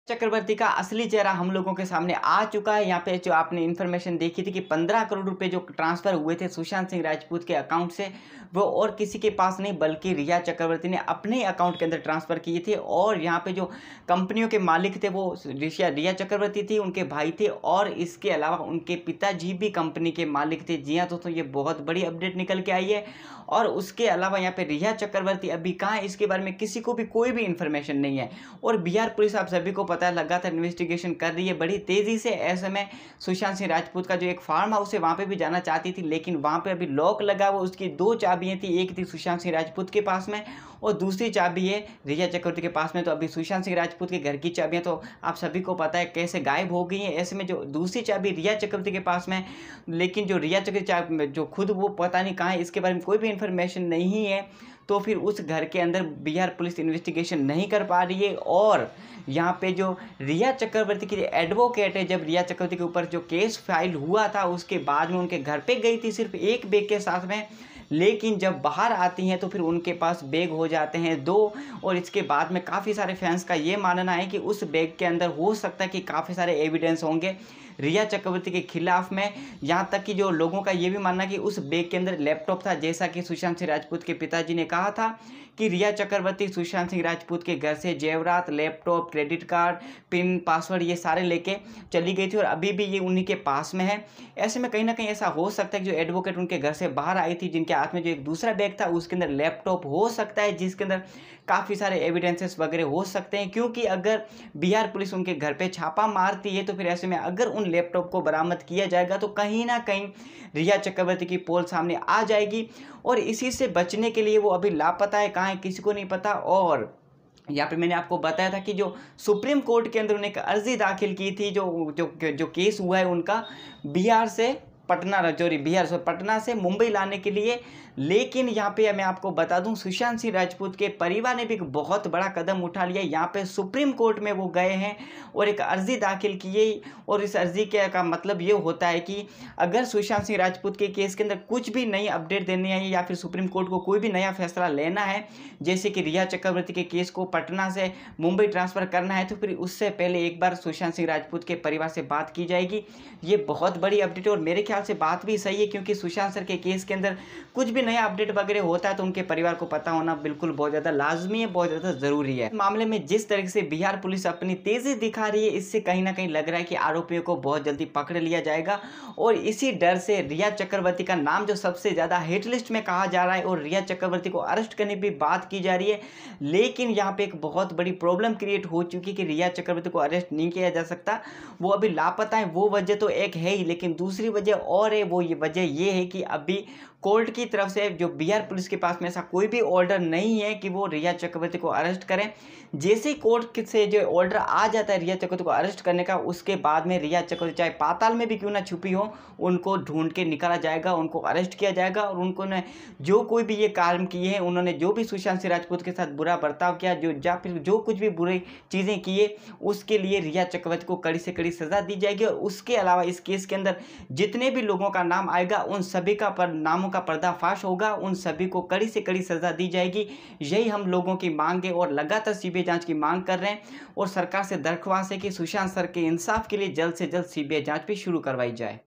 चक्रवर्ती का असली चेहरा हम लोगों के सामने आ चुका है। यहाँ पे जो आपने इन्फॉर्मेशन देखी थी कि 15 करोड़ रुपए जो ट्रांसफर हुए थे सुशांत सिंह राजपूत के अकाउंट से, वो और किसी के पास नहीं बल्कि रिया चक्रवर्ती ने अपने अकाउंट के अंदर ट्रांसफर किए थे। और यहाँ पे जो कंपनियों के मालिक थे वो रिया चक्रवर्ती थी, उनके भाई थे और इसके अलावा उनके पिताजी भी कंपनी के मालिक थे। जी हाँ दोस्तों, ये बहुत बड़ी अपडेट निकल के आई है। और उसके अलावा यहाँ पे रिया चक्रवर्ती अभी कहाँ है, इसके बारे में किसी को भी कोई भी इन्फॉर्मेशन नहीं है। और बिहार पुलिस आप सभी को पता है लगातार इन्वेस्टिगेशन कर रही है बड़ी तेजी से। ऐसे में सुशांत सिंह राजपूत का जो एक फार्म हाउस है वहाँ पे भी जाना चाहती थी, लेकिन वहाँ पे अभी लॉक लगा हुआ। उसकी 2 चाबियाँ थी, एक थी सुशांत सिंह राजपूत के पास में और दूसरी चाबी है रिया चक्रवर्ती के पास में। तो अभी सुशांत सिंह राजपूत के घर की चाबियाँ तो आप सभी को पता है कैसे गायब हो गई हैं। ऐसे में जो दूसरी चाबी रिया चक्रवर्ती के पास में, लेकिन जो रिया चक्रवर्ती जो खुद वो पता नहीं कहाँ है, इसके बारे में कोई भी इन्फॉर्मेशन नहीं है। तो फिर उस घर के अंदर बिहार पुलिस इन्वेस्टिगेशन नहीं कर पा रही है। और यहाँ पे जो रिया चक्रवर्ती की एडवोकेट है, जब रिया चक्रवर्ती के ऊपर जो केस फाइल हुआ था उसके बाद में उनके घर पे गई थी सिर्फ एक बैग के साथ में, लेकिन जब बाहर आती हैं तो फिर उनके पास बैग हो जाते हैं 2। और इसके बाद में काफ़ी सारे फैंस का ये मानना है कि उस बैग के अंदर हो सकता है कि काफ़ी सारे एविडेंस होंगे रिया चक्रवर्ती के खिलाफ में। यहाँ तक कि जो लोगों का ये भी मानना कि उस बैग के अंदर लैपटॉप था, जैसा कि सुशांत सिंह राजपूत के पिताजी ने कहा था कि रिया चक्रवर्ती सुशांत सिंह राजपूत के घर से जेवरात, laptop, credit card, pin, password ये सारे लेके चली गई थी और अभी भी ये उन्हीं के पास में है। ऐसे में कहीं ना कहीं ऐसा हो सकता है कि जो एडवोकेट उनके घर से बाहर आई थी, जिनके हाथ में जो एक दूसरा बैग था उसके अंदर लैपटॉप हो सकता है, जिसके अंदर काफ़ी सारे एविडेंसेस वगैरह हो सकते हैं। क्योंकि अगर बिहार पुलिस उनके घर पे छापा मारती है तो फिर ऐसे में अगर उन लैपटॉप को बरामद किया जाएगा तो कहीं ना कहीं रिया चक्रवर्ती की पोल सामने आ जाएगी। और इसी से बचने के लिए वो अभी लापता है, कहाँ है किसी को नहीं पता। और यहाँ पे मैंने आपको बताया था कि जो सुप्रीम कोर्ट के अंदर उन्हें एक अर्जी दाखिल की थी, जो जो जो केस हुआ है उनका बिहार से पटना से मुंबई लाने के लिए। लेकिन यहाँ पे मैं आपको बता दूं सुशांत सिंह राजपूत के परिवार ने भी एक बहुत बड़ा कदम उठा लिया। यहाँ पे सुप्रीम कोर्ट में वो गए हैं और एक अर्जी दाखिल की है। और इस अर्जी के का मतलब ये होता है कि अगर सुशांत सिंह राजपूत के केस के अंदर कुछ भी नई अपडेट देनी है या फिर सुप्रीम कोर्ट को कोई भी नया फैसला लेना है, जैसे कि रिया चक्रवर्ती के केस को पटना से मुंबई ट्रांसफ़र करना है, तो फिर उससे पहले एक बार सुशांत सिंह राजपूत के परिवार से बात की जाएगी। ये बहुत बड़ी अपडेट है और मेरे ख्याल से बात भी सही है, क्योंकि सुशांत सर के केस के अंदर कुछ भी नया अपडेट वगैरह होता है तो उनके परिवार को पता होना बिल्कुल बहुत ज़्यादा लाजमी है, बहुत ज़्यादा ज़रूरी है। मामले में जिस तरीके से बिहार पुलिस अपनी तेज़ी दिखा रही है, इससे कहीं ना कहीं लग रहा है कि आरोपियों को बहुत जल्दी पकड़ लिया जाएगा। और इसी डर से रिया चक्रवर्ती का नाम जो सबसे ज़्यादा हिट लिस्ट में कहा जा रहा है और रिया चक्रवर्ती को अरेस्ट करने की बात की जा रही है। लेकिन यहाँ पे एक बहुत बड़ी प्रॉब्लम क्रिएट हो चुकी है कि रिया चक्रवर्ती को अरेस्ट नहीं किया जा सकता, वो अभी लापता है। वो वजह तो एक है ही, लेकिन दूसरी वजह और है। वो ये वजह ये है कि अभी कोर्ट की तरफ से जो बिहार पुलिस के पास में ऐसा कोई भी ऑर्डर नहीं है कि वो रिया चक्रवर्ती को अरेस्ट करें। जैसे ही कोर्ट से जो ऑर्डर आ जाता है रिया चक्रवर्ती को अरेस्ट करने का, उसके बाद में रिया चक्रवर्ती चाहे पाताल में भी क्यों ना छुपी हो, उनको ढूंढ के निकाला जाएगा, उनको अरेस्ट किया जाएगा। और उनको ने जो कोई भी ये काम किए हैं, उन्होंने जो भी सुशांत सिंह राजपूत के साथ बुरा बर्ताव किया, या फिर जो कुछ भी बुरी चीज़ें किए, उसके लिए रिया चक्रवर्ती को कड़ी से कड़ी सज़ा दी जाएगी। और उसके अलावा इस केस के अंदर जितने भी लोगों का नाम आएगा उन सभी का नामों का पर्दाफाश होगा, उन सभी को कड़ी से कड़ी सज़ा दी जाएगी। यही हम लोगों की मांग है और लगातार सीबीआई जांच की मांग कर रहे हैं। और सरकार से दरख्वास्त है कि सुशांत सर के इंसाफ के लिए जल्द से जल्द सीबीआई जांच भी शुरू करवाई जाए।